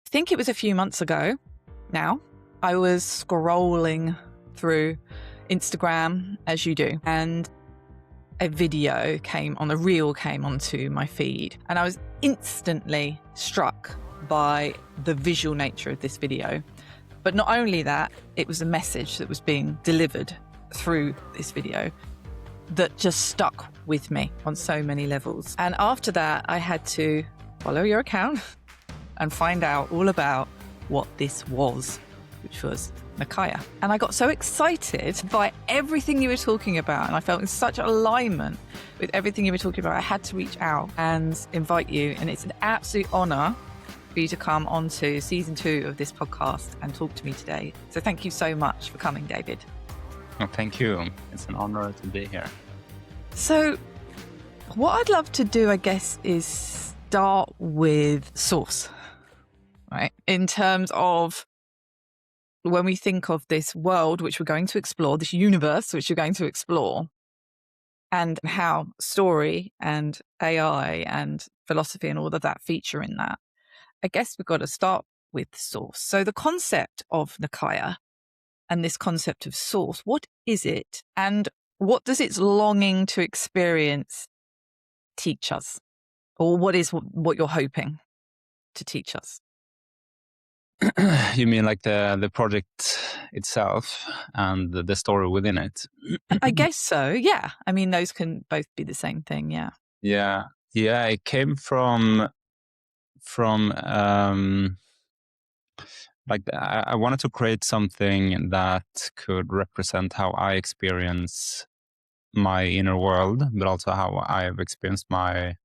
think it was a few months ago now. I was scrolling through Instagram, as you do, and a reel came onto my feed, and I was instantly struck by the visual nature of this video. But not only that, it was a message that was being delivered through this video that just stuck with me on so many levels. And after that, I had to follow your account and find out all about what this was, which was Nakaya. And I got so excited by everything you were talking about, and I felt in such alignment with everything you were talking about. I had to reach out and invite you, and it's an absolute honor for you to come onto season 2 of this podcast and talk to me today. So thank you so much for coming, David. Oh, thank you. It's an honor to be here. So what I'd love to do, I guess, is start with source, right? In terms of when we think of this world, which we're going to explore, this universe, which you're going to explore, and how story and AI and philosophy and all of that feature in that, I guess we've got to start with source. So the concept of Nakaya and this concept of source, what is it? And what does its longing to experience teach us? Or what is what you're hoping to teach us? You mean like the project itself and the story within it? I guess so, yeah. I mean, those can both be the same thing, yeah. Yeah. It came from like I wanted to create something that could represent how I experience my inner world, but also how I have experienced my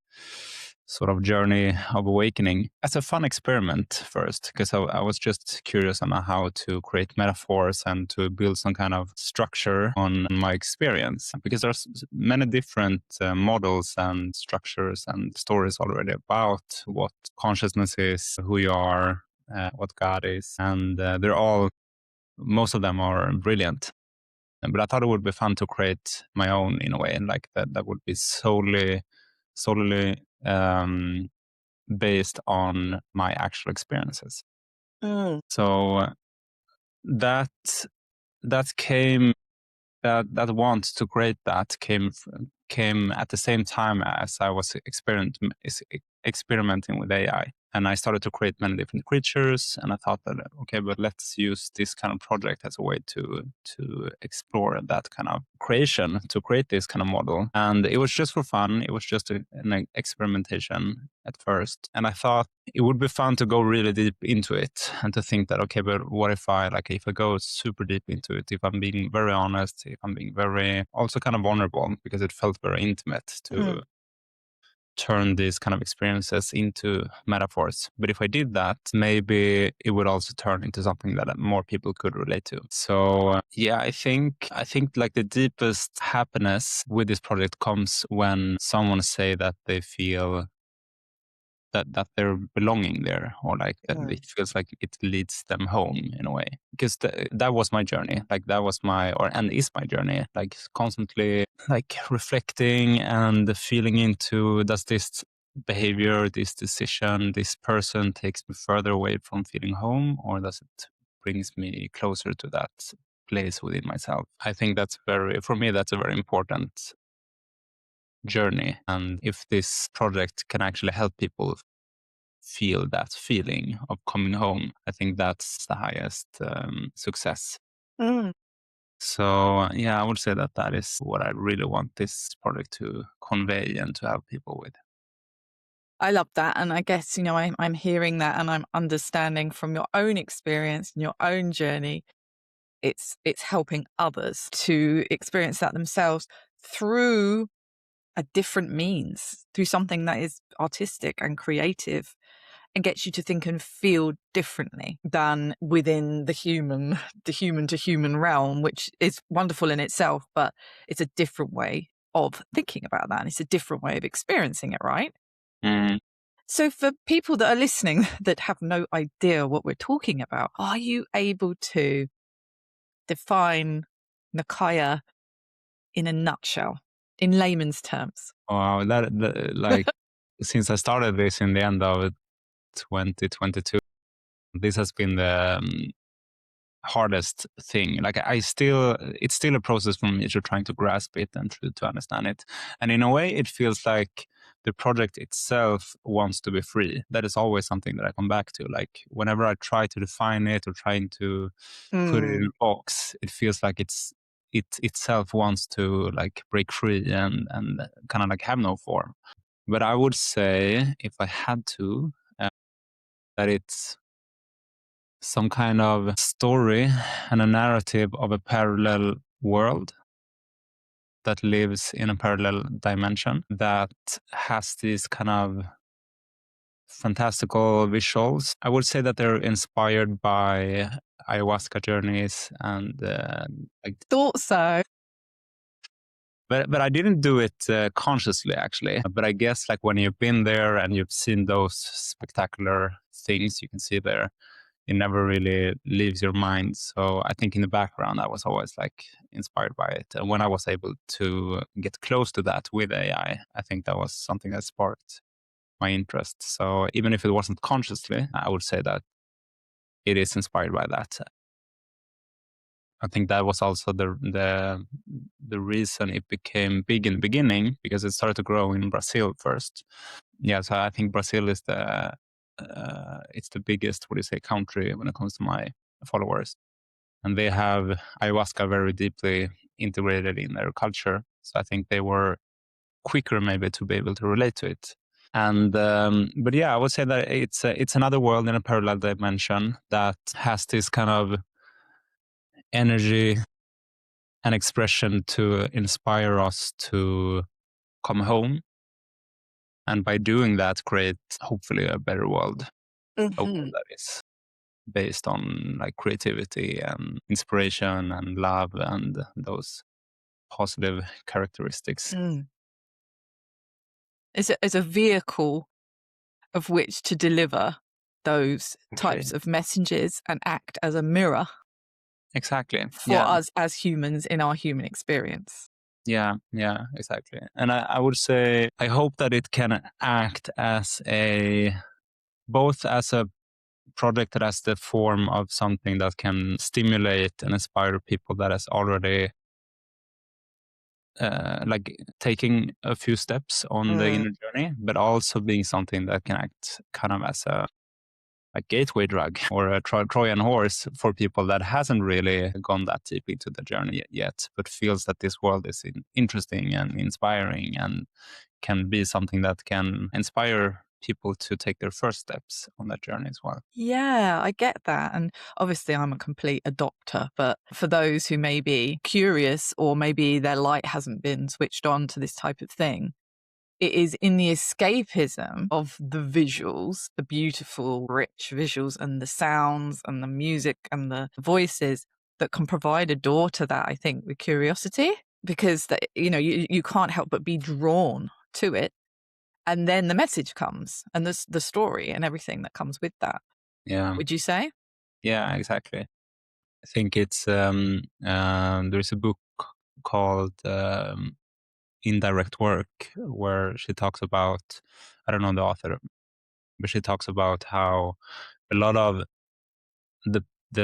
sort of journey of awakening as a fun experiment first, because I was just curious on how to create metaphors and to build some kind of structure on my experience, because there's many different models and structures and stories already about what consciousness is, who you are, what God is, and most of them are brilliant. But I thought it would be fun to create my own in a way, and like that would be solely based on my actual experiences. So that want to create that came at the same time as I was experimenting with AI. And I started to create many different creatures, and I thought that, okay, but let's use this kind of project as a way to explore that kind of creation, to create this kind of model. And it was just for fun. It was just an experimentation at first. And I thought it would be fun to go really deep into it and to think that, okay, but what if I go super deep into it, if I'm being very honest, if I'm being very also kind of vulnerable, because it felt very intimate to turn these kind of experiences into metaphors. But if I did that, maybe it would also turn into something that more people could relate to. So I think like the deepest happiness with this project comes when someone say that they feel that they're belonging there, or like that it feels like it leads them home in a way. Because that was my journey. Like that was and is my journey. Like constantly like reflecting and feeling into, does this behavior, this decision, this person takes me further away from feeling home, or does it brings me closer to that place within myself? I think for me, that's a very important journey. And if this project can actually help people feel that feeling of coming home, I think that's the highest success. So I would say that is what I really want this project to convey and to help people with. I love that. And I guess, I'm hearing that, and I'm understanding from your own experience and your own journey, it's helping others to experience that themselves through a different means, through something that is artistic and creative and gets you to think and feel differently than within the human to human realm, which is wonderful in itself, but it's a different way of thinking about that. And it's a different way of experiencing it, right? So for people that are listening that have no idea what we're talking about, are you able to define Nakaya in a nutshell, in layman's terms? Wow, like since I started this in the end of 2022, This has been the hardest thing. Like it's still a process for me to trying to grasp it and to understand it. And in a way, it feels like the project itself wants to be free. That is always something that I come back to. Like whenever I try to define it or trying to put it in a box, it feels like it itself wants to like break free and kind of like have no form. But I would say, if I had to, that it's some kind of story and a narrative of a parallel world that lives in a parallel dimension that has these kind of fantastical visuals. I would say that they're inspired by ayahuasca journeys and like. Thought so. But I didn't do it consciously, actually. But I guess like when you've been there and you've seen those spectacular things you can see there, it never really leaves your mind. So I think in the background, I was always like inspired by it. And when I was able to get close to that with AI, I think that was something that sparked my interest. So even if it wasn't consciously, I would say that it is inspired by that. I think that was also the reason it became big in the beginning, because it started to grow in Brazil first. Yeah, so I think Brazil is it's the biggest, country when it comes to my followers, and they have ayahuasca very deeply integrated in their culture. So I think they were quicker maybe to be able to relate to it. And but yeah, I would say that it's another world in a parallel dimension that has this kind of energy and expression to inspire us to come home, and by doing that create hopefully a better world, a world that is based on like creativity and inspiration and love and those positive characteristics. It's a vehicle of which to deliver those types of messages and act as a mirror. Exactly. For us as humans in our human experience. Yeah, exactly. And I would say, I hope that it can act as both as a project that has the form of something that can stimulate and inspire people that has already like taking a few steps on the inner journey, but also being something that can act kind of as a gateway drug or a Trojan horse for people that hasn't really gone that deep into the journey yet, but feels that this world is interesting and inspiring and can be something that can inspire people to take their first steps on that journey as well. Yeah, I get that. And obviously I'm a complete adopter, but for those who may be curious or maybe their light hasn't been switched on to this type of thing, it is in the escapism of the visuals, the beautiful, rich visuals and the sounds and the music and the voices that can provide a door to that, I think, with curiosity, because you can't help but be drawn to it. And then the message comes and the story and everything that comes with that. Yeah. Would you say? Yeah, exactly. I think it's there's a book called Indirect Work, where she talks about, I don't know the author, but she talks about how a lot of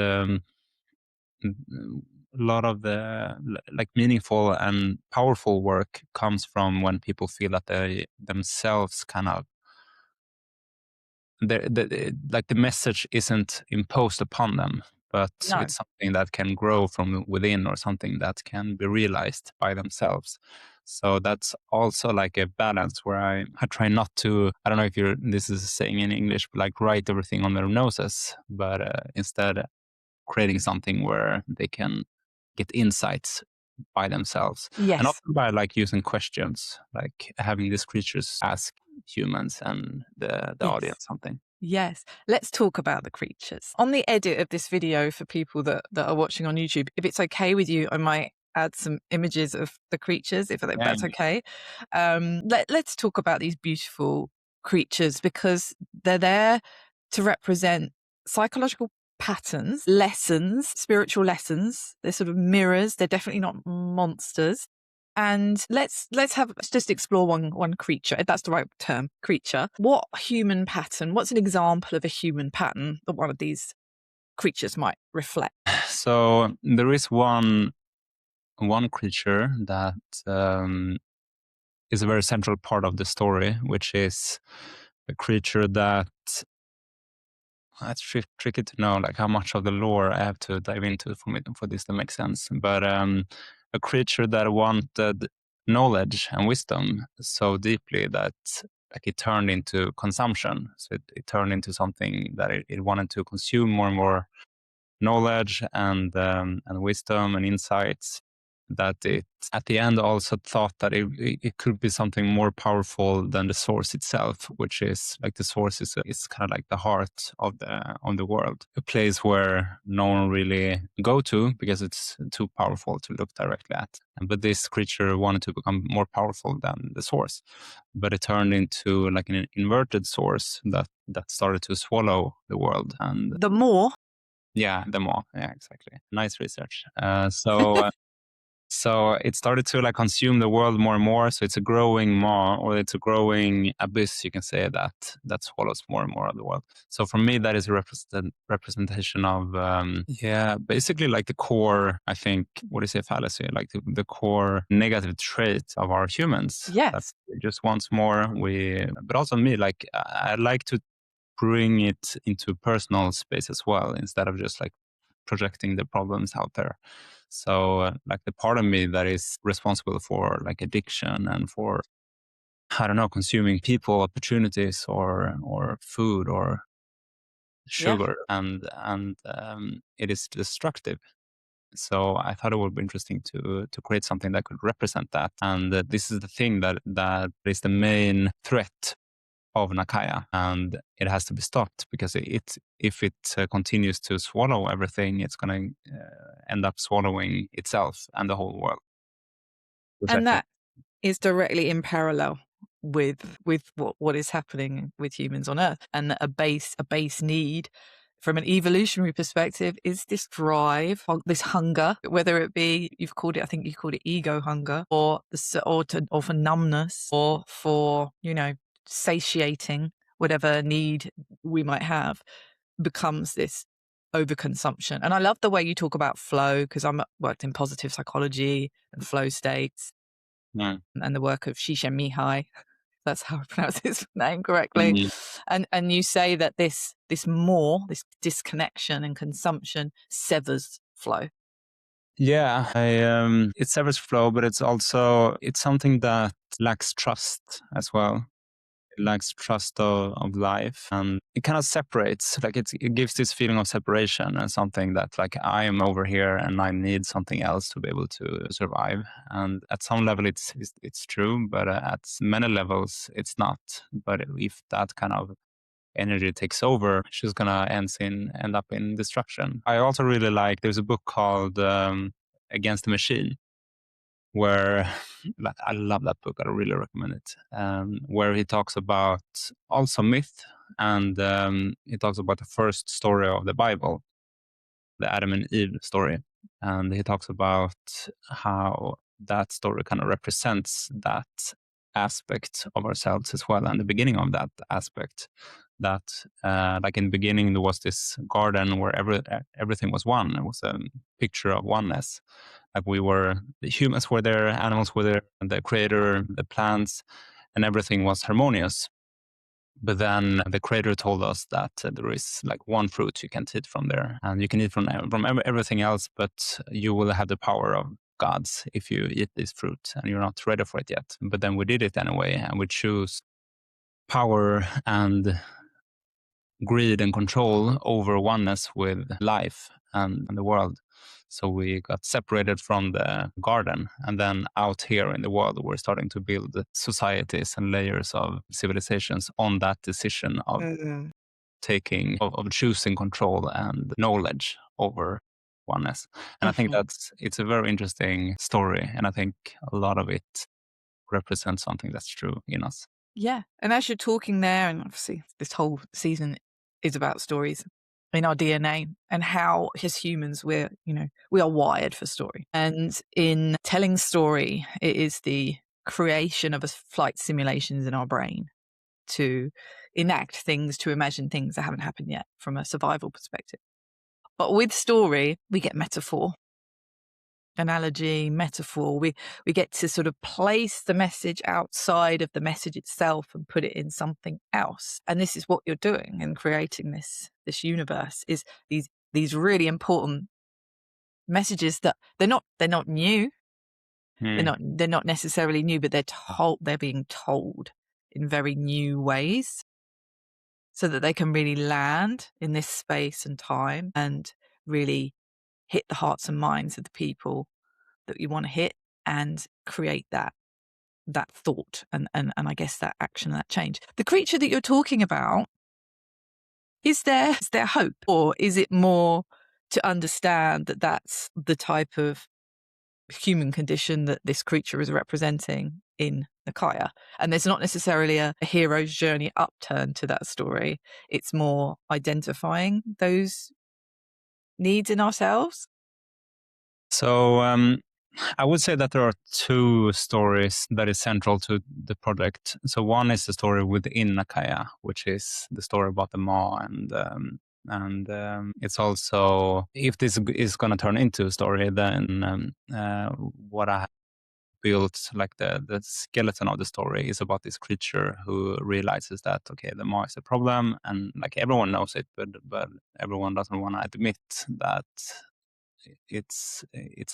the like meaningful and powerful work comes from when people feel that they themselves kind of like the message isn't imposed upon them, but it's something that can grow from within or something that can be realized by themselves. So that's also like a balance where I try not to, I don't know if this is a saying in English, but like write everything on their noses, but instead creating something where they can get insights by themselves. Yes. And often by like using questions, like having these creatures ask humans and the audience something. Yes. Let's talk about the creatures. On the edit of this video, for people that are watching on YouTube, if it's okay with you, I might add some images of the creatures, if that's okay. Let's talk about these beautiful creatures, because they're there to represent psychological patterns, lessons, spiritual lessons. They're sort of mirrors. They're definitely not monsters. And let's just explore one creature, if that's the right term, creature. What human pattern, what's an example of a human pattern that one of these creatures might reflect? So there is one creature that is a very central part of the story, which is a creature that it's tricky to know like how much of the lore I have to dive into for this to make sense. But a creature that wanted knowledge and wisdom so deeply that like it turned into consumption. So it turned into something that it wanted to consume more and more knowledge and wisdom and insights, that it at the end also thought that it could be something more powerful than the source itself, which is like the source is kind of like the heart of the world, a place where no one really go to because it's too powerful to look directly at. But this creature wanted to become more powerful than the source, but it turned into like an inverted source that started to swallow the world. And The more. yeah, the more. Yeah, exactly. Nice research. So it started to like consume the world more and more. So it's a growing maw, or it's a growing abyss, you can say, that swallows more and more of the world. So for me, that is a representation of, basically like the core, I think, what is a fallacy? Like the core negative trait of our humans. Yes. That we just wants more. But also me, like I like to bring it into personal space as well, instead of just like projecting the problems out there. So like the part of me that is responsible for like addiction and for, I don't know, consuming people, opportunities, or food or sugar, and it is destructive. So I thought it would be interesting to create something that could represent that. And this is the thing that is the main threat of Nakaya, and it has to be stopped, because if it continues to swallow everything, it's going to end up swallowing itself and the whole world. And that is directly in parallel with what is happening with humans on Earth, and a base need from an evolutionary perspective is this drive, this hunger, whether it be, I think you called it ego hunger, or for numbness, or for, satiating whatever need we might have, becomes this overconsumption. And I love the way you talk about flow, because I'm worked in positive psychology and flow states, and the work of Csikszentmihalyi. That's how I pronounce his name correctly. Mm-hmm. And you say that this disconnection and consumption severs flow. Yeah, it severs flow, but it's something that lacks trust as well. It lacks trust of life, and it kind of separates, like it gives this feeling of separation, and something that like I am over here and I need something else to be able to survive. And at some level it's true, but at many levels it's not. But if that kind of energy takes over, she's gonna end up in destruction. I also really like, there's a book called Against the Machine, where I love that book. I really recommend it. Where he talks about also myth, and he talks about the first story of the Bible, the Adam and Eve story. And he talks about how that story kind of represents that aspect of ourselves as well, and the beginning of that aspect. That like in the beginning there was this garden where everything was one. It was a picture of oneness. Like the humans were there, animals were there, the creator, the plants, and everything was harmonious. But then the creator told us that there is like one fruit you can't eat from there, and you can eat from everything else, but you will have the power of gods if you eat this fruit, and you're not ready for it yet. But then we did it anyway, and we choose power and greed and control over oneness with life and the world. So we got separated from the garden, and then out here in the world, we're starting to build societies and layers of civilizations on that decision of of choosing control and knowledge over oneness. And I think it's a very interesting story, and I think a lot of it represents something that's true in us. Yeah. And as you're talking there, and obviously this whole season is about stories, in our DNA, and how as humans we are wired for story. And in telling story, it is the creation of a flight simulations in our brain to enact things, to imagine things that haven't happened yet from a survival perspective. But with story, we get metaphor, analogy, metaphor. We get to sort of place the message outside of the message itself and put it in something else. And this is what you're doing in creating this universe, is these really important messages that they're not new. They're not necessarily new, but they're being told in very new ways, so that they can really land in this space and time and really hit the hearts and minds of the people that you want to hit, and create that thought and I guess that action, that change. The creature that you're talking about, is there hope, or is it more to understand that that's the type of human condition that this creature is representing in Nakaya? And there's not necessarily a hero's journey upturn to that story. It's more identifying those needs in ourselves. So I would say that there are two stories that is central to the project. So one is the story within Nakaya, which is the story about the Ma, and it's also, if this is going to turn into a story, then what I built, like the skeleton of the story, is about this creature who realizes that, okay, the Ma is a problem, and like everyone knows it, but everyone doesn't want to admit that it's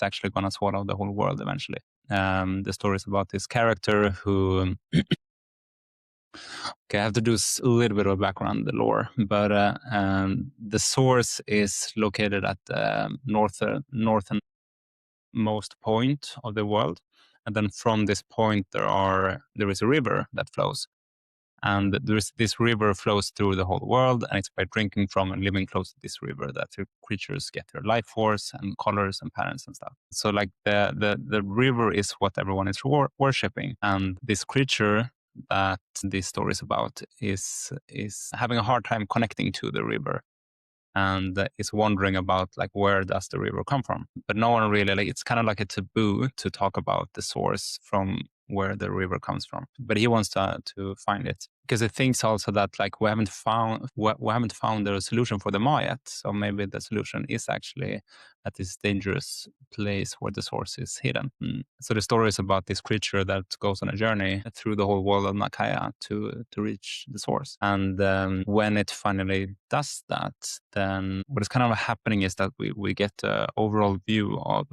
actually going to swallow the whole world eventually. The story is about this character who okay, I have to do a little bit of background, the lore, but the source is located at the northernmost point of the world, and then from this point there is a river that flows. And this river flows through the whole world, and it's by drinking from and living close to this river that the creatures get their life force and colors and patterns and stuff. So like the river is what everyone is worshipping, and this creature that this story is about is having a hard time connecting to the river, and is wondering about like, where does the river come from? But no one really, like, it's kind of like a taboo to talk about the source from where the river comes from. But he wants to find it, because he thinks also that like we haven't found the solution for the Ma yet. So maybe the solution is actually at this dangerous place where the source is hidden. So the story is about this creature that goes on a journey through the whole world of Nakaya to reach the source. And when it finally does that, then what is kind of happening is that we get an overall view of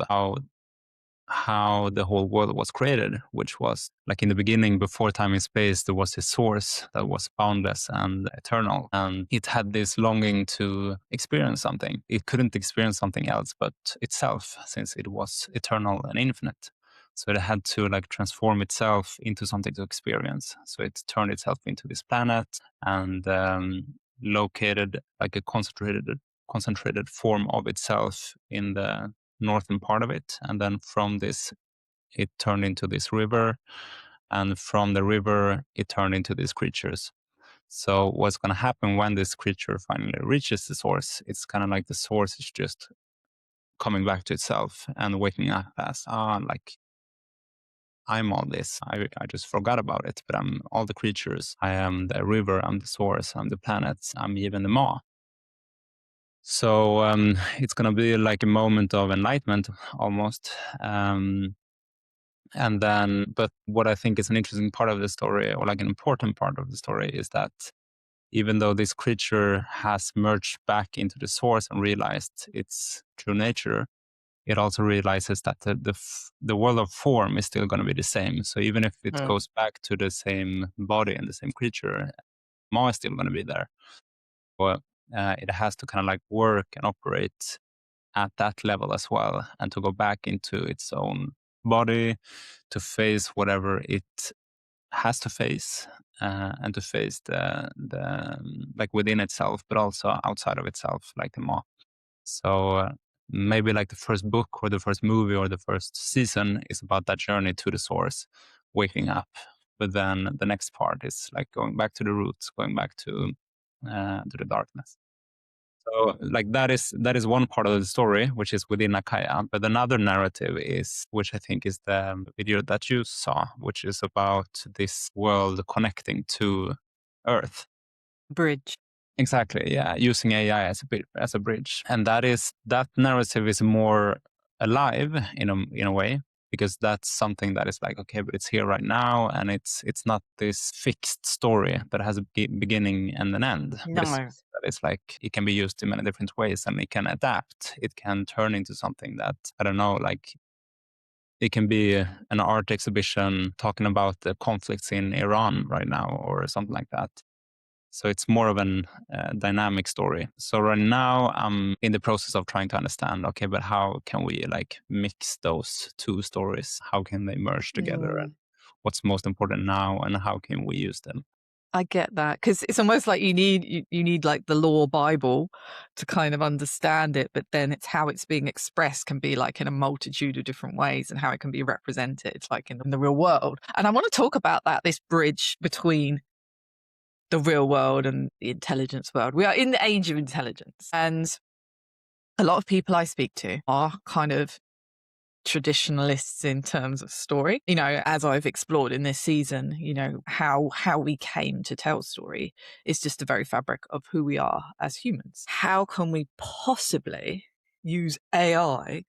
how the whole world was created, which was like, in the beginning, before time and space, there was a source that was boundless and eternal, and it had this longing to experience something. It couldn't experience something else but itself, since it was eternal and infinite. So it had to like transform itself into something to experience. So it turned itself into this planet, and located like a concentrated form of itself in the northern part of it, and then from this it turned into this river, and from the river it turned into these creatures. So what's going to happen when this creature finally reaches the source, it's kind of like the source is just coming back to itself and waking up as, like, I'm all this. I just forgot about it, but I'm all the creatures. I am the river, I'm the source, I'm the planets, I'm even the Ma. So it's going to be like a moment of enlightenment almost. And then, but what I think is an interesting part of the story, or like an important part of the story, is that even though this creature has merged back into the source and realized its true nature, it also realizes that the world of form is still going to be the same. So even if it goes back to the same body and the same creature, Ma is still going to be there. Well, it has to kind of like work and operate at that level as well, and to go back into its own body, to face whatever it has to face, and to face the like within itself, but also outside of itself, like the Ma. So maybe like the first book or the first movie or the first season is about that journey to the source, waking up. But then the next part is like going back to the roots, going back to the darkness. So like that is one part of the story, which is within Nakaya. But another narrative is, which I think is the video that you saw, which is about this world connecting to Earth. Bridge. Exactly. Yeah. Using AI as a bridge. And that narrative is more alive in a way, because that's something that is like, okay, but it's here right now, and it's not this fixed story that has a beginning and an end. No. But it's like it can be used in many different ways, and it can adapt. It can turn into something that, I don't know, like it can be an art exhibition talking about the conflicts in Iran right now or something like that. So it's more of an dynamic story. So right now I'm in the process of trying to understand, okay, but how can we like mix those two stories? How can they merge together? And what's most important now, and how can we use them? I get that, because it's almost like you need like the law Bible to kind of understand it, but then it's how it's being expressed can be like in a multitude of different ways, and how it can be represented like in the real world. And I want to talk about that, this bridge between the real world and the intelligence world. We are in the age of intelligence, and a lot of people I speak to are kind of traditionalists in terms of story. You know, as I've explored in this season, you know, how we came to tell story is just the very fabric of who we are as humans. How can we possibly use AI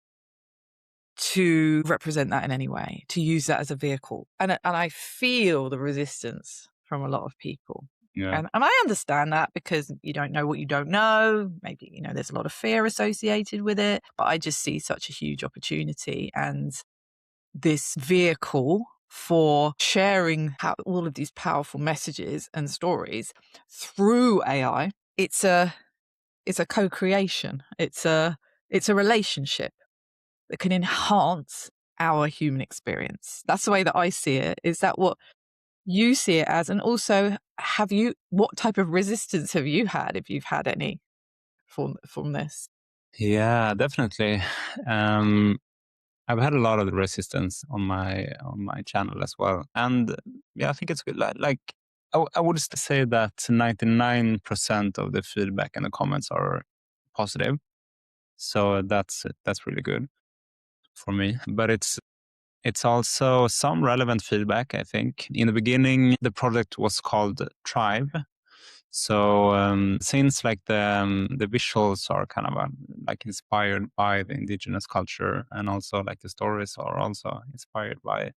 to represent that in any way, to use that as a vehicle? And I feel the resistance from a lot of people. Yeah. And I understand that, because you don't know what you don't know. Maybe, you know, there's a lot of fear associated with it. But I just see such a huge opportunity, and this vehicle for sharing all of these powerful messages and stories through AI. It's a co-creation. It's a relationship that can enhance our human experience. That's the way that I see it. Is that what you see it as? And also, what type of resistance have you had, if you've had any, from this? Yeah, definitely. I've had a lot of the resistance on my channel as well, and yeah, I think it's good. Like I would say that 99% of the feedback and the comments are positive, so that's really good for me. But it's also some relevant feedback. I think in the beginning the project was called Tribe. So since like the visuals are kind of like inspired by the indigenous culture, and also like the stories are also inspired by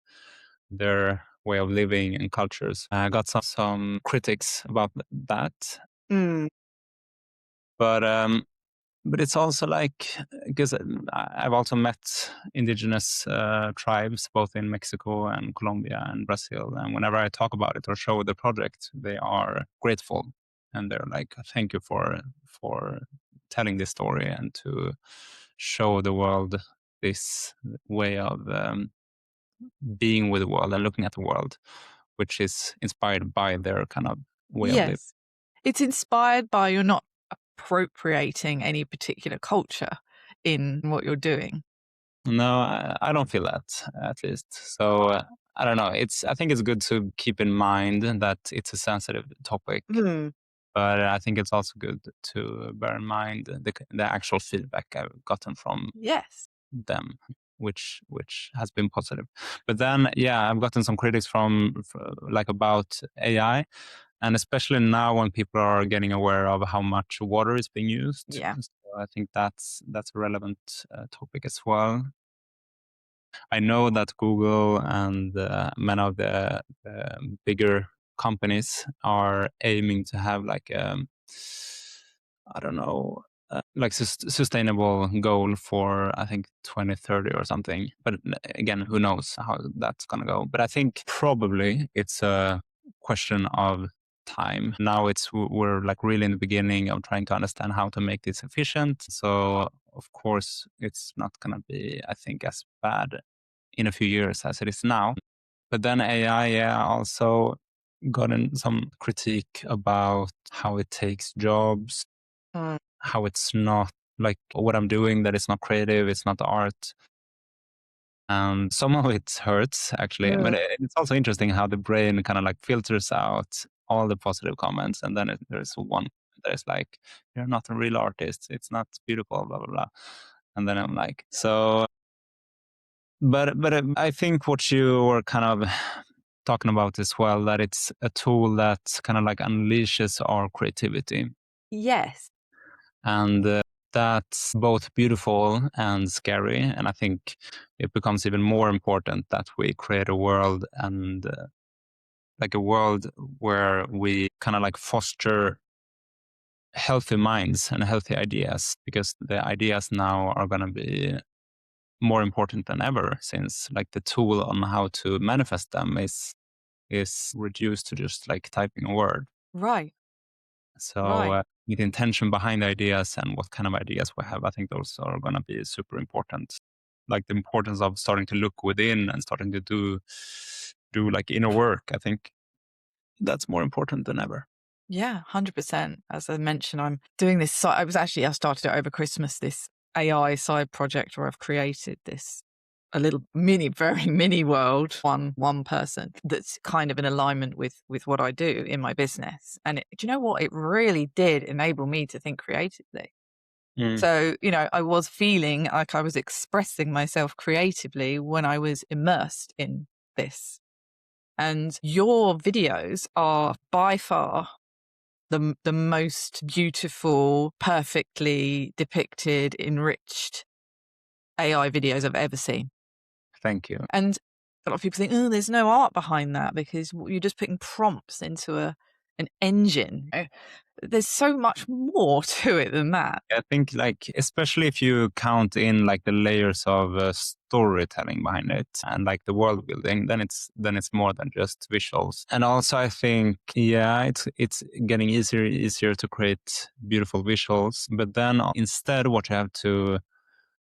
their way of living and cultures, I got some critics about that. But it's also like, because I've also met indigenous tribes both in Mexico and Colombia and Brazil, and whenever I talk about it or show the project, they are grateful, and they're like, "Thank you for telling this story and to show the world this way of being with the world and looking at the world, which is inspired by their kind of way of living." Yes. It's inspired by, you're not appropriating any particular culture in what you're doing. No, I don't feel that, at least. So I don't know. I think it's good to keep in mind that it's a sensitive topic, but I think it's also good to bear in mind the actual feedback I've gotten from Yes. them, which has been positive. But then, yeah, I've gotten some critics from like about AI, and especially now when people are getting aware of how much water is being used. Yeah. So I think that's a relevant topic as well. I know that Google and many of the bigger companies are aiming to have like I don't know, like sustainable goal for, I think, 2030 or something. But again, who knows how that's gonna go? But I think probably it's a question of time. Now we're like really in the beginning of trying to understand how to make this efficient. So of course it's not gonna be, I think, as bad in a few years as it is now. But then AI, yeah, also gotten some critique about how it takes jobs, how it's not like what I'm doing, that it's not creative, it's not art. And some of it hurts actually, but it's also interesting how the brain kind of like filters out all the positive comments, and then there's one There's like, you're not a real artist. It's not beautiful, blah, blah, blah. And then I'm like, so, but I think what you were kind of talking about as well, that it's a tool that kind of like unleashes our creativity. Yes. And that's both beautiful and scary. And I think it becomes even more important that we create a world and like a world where we kind of like foster healthy minds and healthy ideas, because the ideas now are going to be more important than ever, since like the tool on how to manifest them is reduced to just like typing a word. Right. So Right. with intention behind the ideas and what kind of ideas we have, I think those are going to be super important. Like the importance of starting to look within and starting to do like inner work. I think that's more important than ever. Yeah, 100%. As I mentioned, I'm doing this. I started it over Christmas, this AI side project where I've created this a little very mini world, one person that's kind of in alignment with what I do in my business. And do you know what? It really did enable me to think creatively. So, I was feeling like I was expressing myself creatively when I was immersed in this. And your videos are by far the most beautiful, perfectly depicted, enriched AI videos I've ever seen. Thank you. And a lot of people think, oh, there's no art behind that because you're just putting prompts into an engine. There's so much more to it than that. I think like, especially if you count in like the layers of storytelling behind it and like the world building, then it's more than just visuals. And also I think, yeah, it's getting easier to create beautiful visuals. But then instead what you have to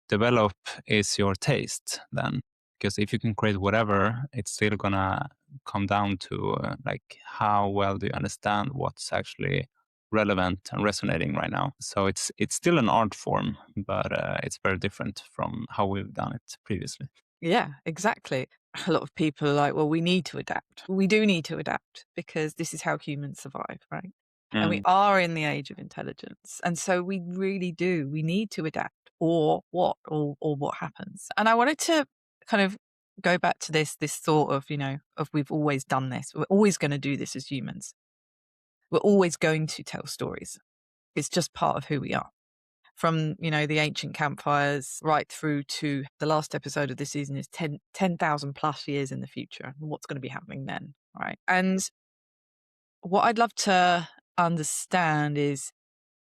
develop is your taste then. Because if you can create whatever, it's still gonna come down to like how well do you understand what's actually relevant and resonating right now. So it's still an art form, but it's very different from how we've done it previously. Yeah, exactly. A lot of people are like, well, we need to adapt. We do need to adapt because this is how humans survive, right? And we are in the age of intelligence. And so we really do. We need to adapt or what happens. And I wanted to kind of go back to this thought of, of we've always done this. We're always going to do this as humans. We're always going to tell stories. It's just part of who we are. From, the ancient campfires right through to the last episode of this season is 10,000 plus years in the future. What's going to be happening then, right? And what I'd love to understand is,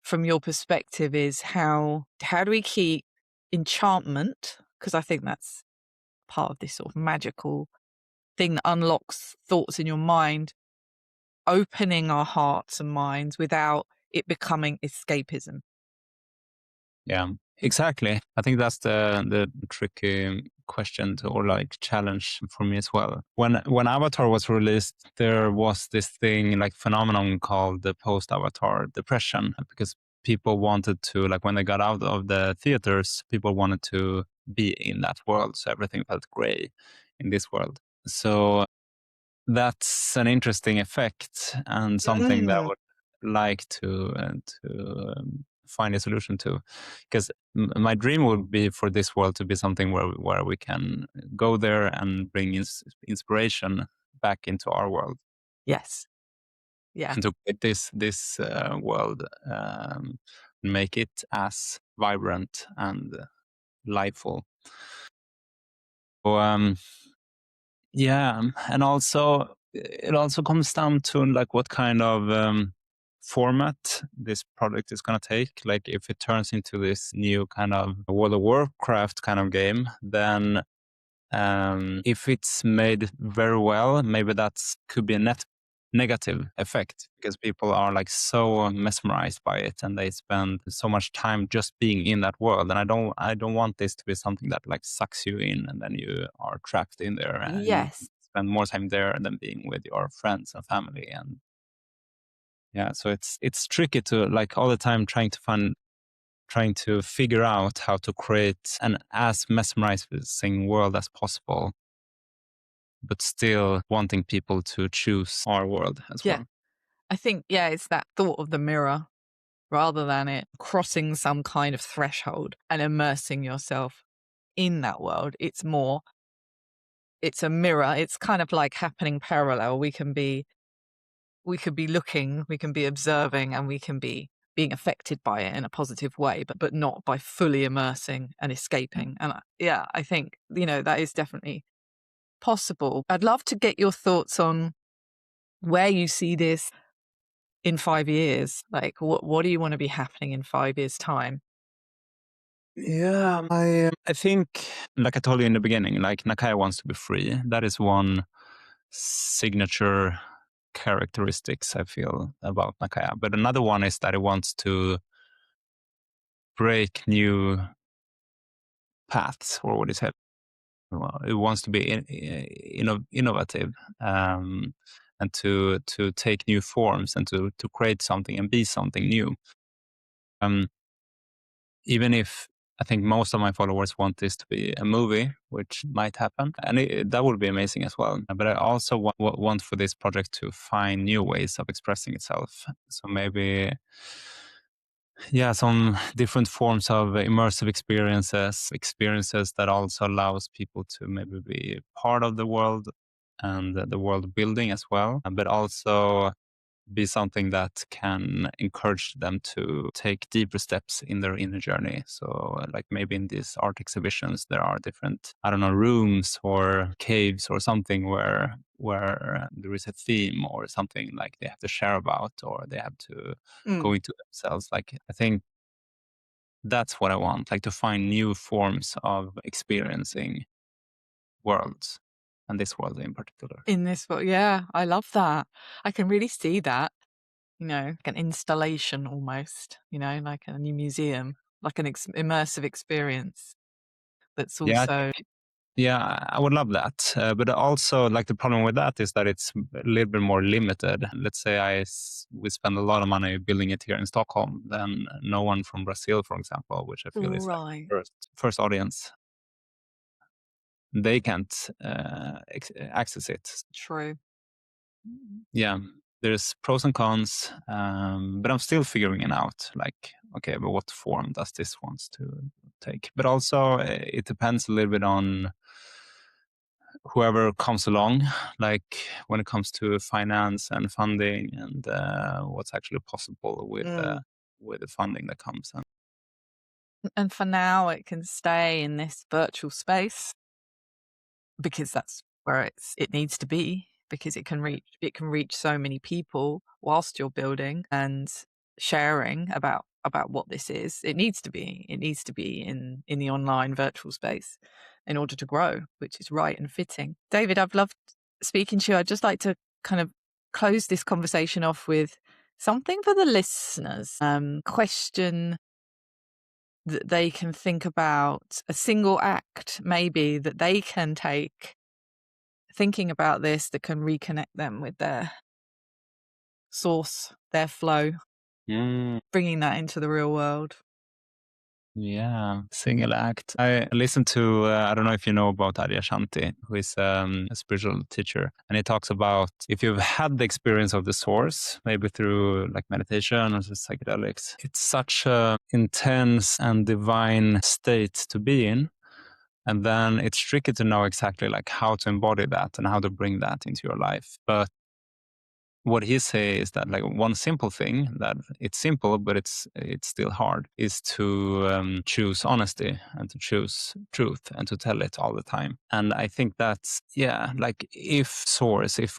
from your perspective, is how do we keep enchantment? Because I think that's part of this sort of magical thing that unlocks thoughts in your mind, opening our hearts and minds without it becoming escapism. Yeah, exactly. I think that's the tricky question or like challenge for me as well. When Avatar was released, there was this thing like phenomenon called the post-Avatar depression, because people wanted to, like when they got out of the theaters, people wanted to be in that world. So everything felt gray in this world. So that's an interesting effect and something that I would like to find a solution to, because my dream would be for this world to be something where we can go there and bring inspiration back into our world. Yes. Yeah. And to create this world, make it as vibrant and liveful. So yeah, and also it also comes down to like what kind of format this project is going to take. Like if it turns into this new kind of World of Warcraft kind of game, then if it's made very well, maybe that's could be a net negative effect, because people are like so mesmerized by it and they spend so much time just being in that world. And I don't want this to be something that like sucks you in and then you are trapped in there and you Yes. spend more time there than being with your friends and family. And yeah, so it's tricky to like all the time trying to figure out how to create an as mesmerizing world as possible, but still wanting people to choose our world as well. I think, it's that thought of the mirror. rather than it crossing some kind of threshold and immersing yourself in that world. It's a mirror. It's kind of like happening parallel. We could be looking, we can be observing, and we can be being affected by it in a positive way, but not by fully immersing and escaping. And I think, that is definitely possible. I'd love to get your thoughts on where you see this in 5 years. Like, what do you want to be happening in 5 years' time? Yeah, I think, like I told you in the beginning, like Nakaya wants to be free. That is one signature characteristics I feel about Nakaya. But another one is that it wants to break new paths, or what is it? Well, it wants to be innovative, and to take new forms and to create something and be something new. Um, Even if I think most of my followers want this to be a movie, which might happen, and that would be amazing as well. But I also want for this project to find new ways of expressing itself. So maybe, yeah, some different forms of immersive experiences that also allows people to maybe be part of the world and the world building as well, but also be something that can encourage them to take deeper steps in their inner journey. So like maybe in these art exhibitions, there are different, I don't know, rooms or caves or something where there is a theme or something like they have to share about, or they have to go into themselves. Like, I think that's what I want, like to find new forms of experiencing worlds, and this world in particular. In this world, yeah, I love that. I can really see that, like an installation almost, like a new museum, like an immersive experience that's Yeah, also yeah, I would love that. But also, like the problem with that is that it's a little bit more limited. Let's say we spend a lot of money building it here in Stockholm, then no one from Brazil, for example, which I feel is like right. first audience, they can't access it. True. Yeah, there's pros and cons, but I'm still figuring it out. Like, okay, but what form does this want to take? But also, it depends a little bit on whoever comes along, like when it comes to finance and funding and what's actually possible with the funding that comes. And for now, it can stay in this virtual space because that's where it needs to be, because it can reach so many people whilst you're building and sharing about what this is. It needs to be in the online virtual space in order to grow, which is right and fitting. David, I've loved speaking to you. I'd just like to kind of close this conversation off with something for the listeners. Question that they can think about, a single act maybe that they can take thinking about this that can reconnect them with their source, their flow, bringing that into the real world. Yeah, single act. I listened to, I don't know if you know about Arya Shanti, who is a spiritual teacher. And he talks about if you've had the experience of the source, maybe through like meditation or psychedelics, it's such a intense and divine state to be in. And then it's tricky to know exactly like how to embody that and how to bring that into your life. But what he says is that like one simple thing that it's simple but it's still hard is to choose honesty and to choose truth and to tell it all the time. And I think that's, yeah, like if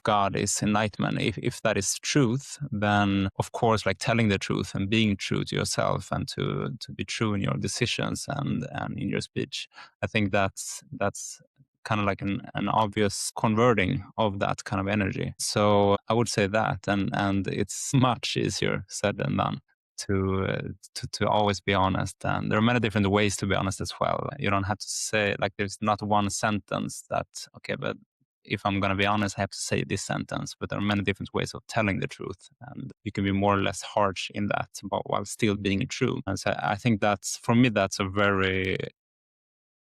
God is enlightenment, if that is truth, then of course like telling the truth and being true to yourself and to be true in your decisions and in your speech, I think that's kind of like an obvious converting of that kind of energy. So I would say that, and it's much easier said than done to always be honest. And there are many different ways to be honest as well. You don't have to say like there's not one sentence that okay, but if I'm going to be honest, I have to say this sentence. But there are many different ways of telling the truth, and you can be more or less harsh in that, but while still being true. And so I think that's for me that's a very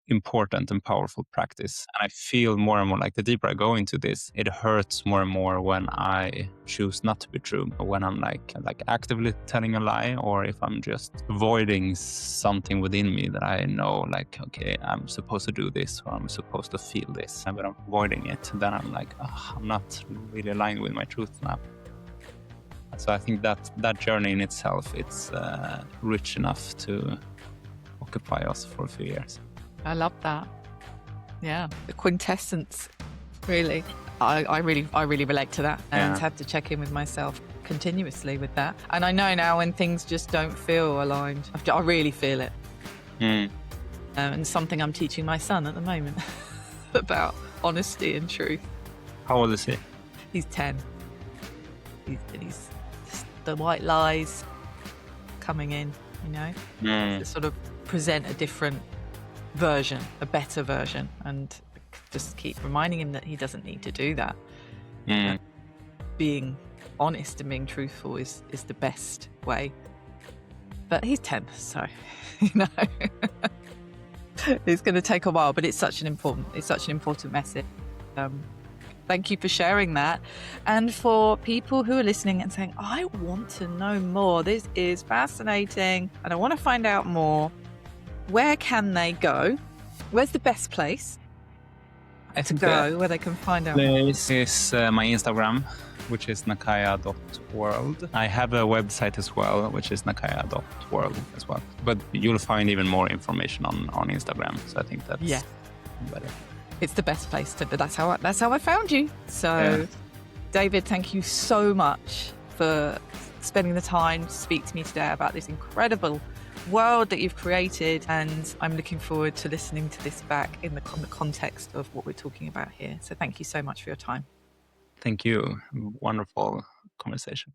important and powerful practice. And I feel more and more like the deeper I go into this, it hurts more and more when I choose not to be true, or when I'm like actively telling a lie, or if I'm just avoiding something within me that I know, like, okay, I'm supposed to do this, or I'm supposed to feel this, but I'm avoiding it. Then I'm like, oh, I'm not really aligned with my truth now. So I think that journey in itself, it's rich enough to occupy us for a few years. I love that. Yeah, the quintessence, really. I really relate to that, and have to check in with myself continuously with that. And I know now when things just don't feel aligned, I really feel it. And something I'm teaching my son at the moment about honesty and truth. How old is he? He's 10. He's the white lies coming in, you know, to sort of present a different version, a better version, and just keep reminding him that he doesn't need to do that. Being honest and being truthful is the best way. But he's 10, so you know it's going to take a while. But it's such an important message. Thank you for sharing that, and for people who are listening and saying, "I want to know more. This is fascinating, and I want to find out more." Where can they go? Where's the best place to go where they can find out? This is my Instagram, which is nakaya.world. I have a website as well, which is nakaya.world as well. But you'll find even more information on Instagram. So I think that's better. It's the best place to. But that's how I found you. So, David, thank you so much for spending the time to speak to me today about this incredible world that you've created, and I'm looking forward to listening to this back in the context of what we're talking about here. So thank you so much for your time. Thank you. Wonderful conversation.